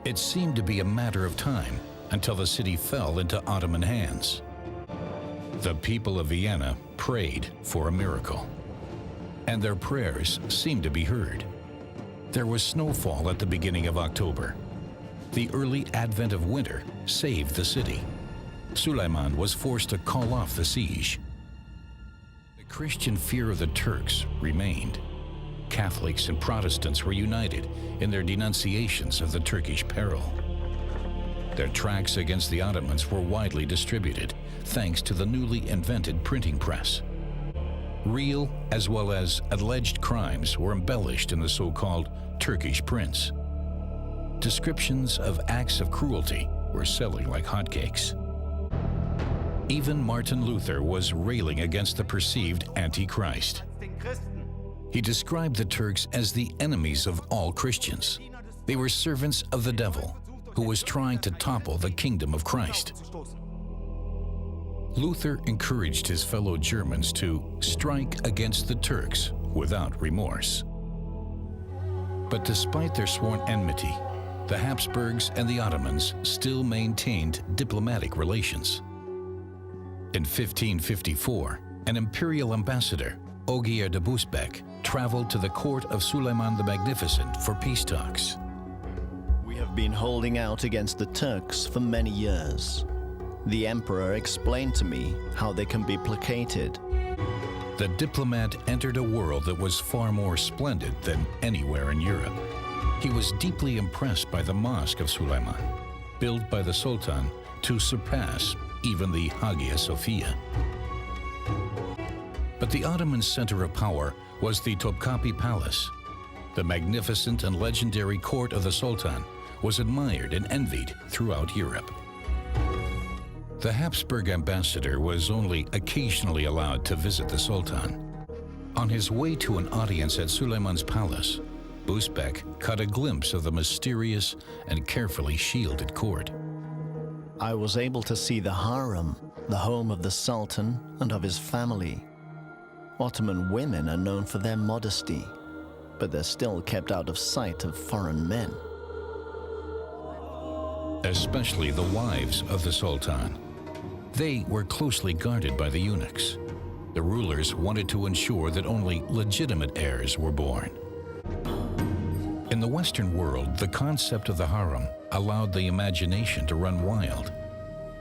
It seemed to be a matter of time until the city fell into Ottoman hands. The people of Vienna prayed for a miracle, and their prayers seemed to be heard. There was snowfall at the beginning of October. The early advent of winter saved the city. Suleiman was forced to call off the siege. The Christian fear of the Turks remained. Catholics and Protestants were united in their denunciations of the Turkish peril. Their tracts against the Ottomans were widely distributed, thanks to the newly invented printing press. Real as well as alleged crimes were embellished in the so-called Turkish prints. Descriptions of acts of cruelty were selling like hotcakes. Even Martin Luther was railing against the perceived Antichrist. He described the Turks as the enemies of all Christians. They were servants of the devil, who was trying to topple the kingdom of Christ. Luther encouraged his fellow Germans to strike against the Turks without remorse. But despite their sworn enmity, the Habsburgs and the Ottomans still maintained diplomatic relations. In 1554, an imperial ambassador, Ogier de Busbecq, traveled to the court of Suleiman the Magnificent for peace talks. We have been holding out against the Turks for many years. The emperor explained to me how they can be placated. The diplomat entered a world that was far more splendid than anywhere in Europe. He was deeply impressed by the mosque of Suleiman, built by the Sultan to surpass even the Hagia Sophia. But the Ottoman center of power was the Topkapi Palace. The magnificent and legendary court of the Sultan was admired and envied throughout Europe. The Habsburg ambassador was only occasionally allowed to visit the Sultan. On his way to an audience at Suleiman's palace, Busbecq caught a glimpse of the mysterious and carefully shielded court. I was able to see the harem, the home of the Sultan and of his family. Ottoman women are known for their modesty, but they're still kept out of sight of foreign men. Especially the wives of the Sultan. They were closely guarded by the eunuchs. The rulers wanted to ensure that only legitimate heirs were born. In the Western world, the concept of the harem allowed the imagination to run wild.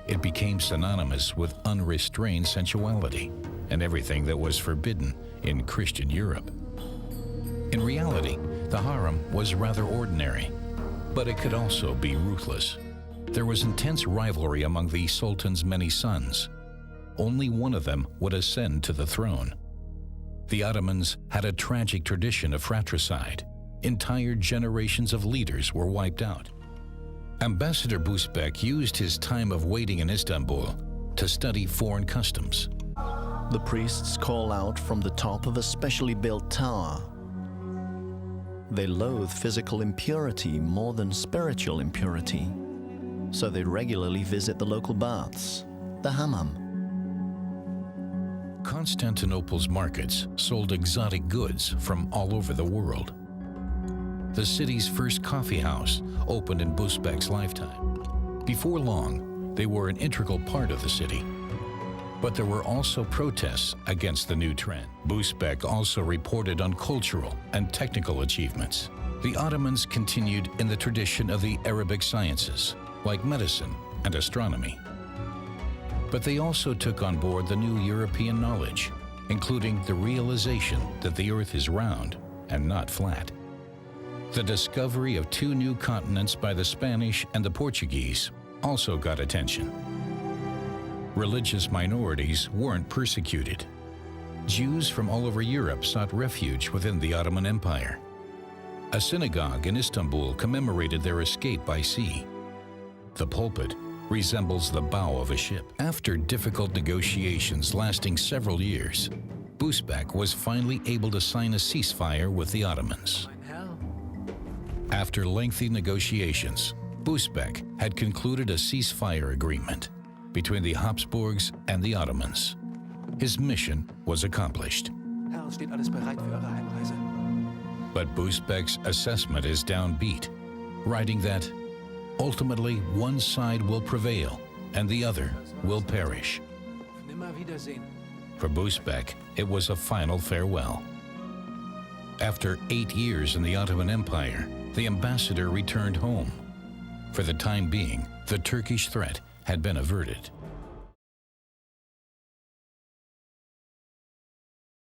It became synonymous with unrestrained sensuality and everything that was forbidden in Christian Europe. In reality, the harem was rather ordinary, but it could also be ruthless. There was intense rivalry among the Sultan's many sons. Only one of them would ascend to the throne. The Ottomans had a tragic tradition of fratricide. Entire generations of leaders were wiped out. Ambassador Busbecq used his time of waiting in Istanbul to study foreign customs. The priests call out from the top of a specially built tower. They loathe physical impurity more than spiritual impurity, so they regularly visit the local baths, the hammam. Constantinople's markets sold exotic goods from all over the world. The city's first coffee house opened in Busbecq's lifetime. Before long, they were an integral part of the city. But there were also protests against the new trend. Busbecq also reported on cultural and technical achievements. The Ottomans continued in the tradition of the Arabic sciences, like medicine and astronomy. But they also took on board the new European knowledge, including the realization that the Earth is round and not flat. The discovery of two new continents by the Spanish and the Portuguese also got attention. Religious minorities weren't persecuted. Jews from all over Europe sought refuge within the Ottoman Empire. A synagogue in Istanbul commemorated their escape by sea. The pulpit resembles the bow of a ship. After difficult negotiations lasting several years, Busbecq was finally able to sign a ceasefire with the Ottomans. After lengthy negotiations, Busbecq had concluded a ceasefire agreement between the Habsburgs and the Ottomans. His mission was accomplished. But Busbecq's assessment is downbeat, writing that Ultimately, one side will prevail and the other will perish. For Busbecq, it was a final farewell. After 8 years in the Ottoman Empire, the ambassador returned home. For the time being, the Turkish threat had been averted.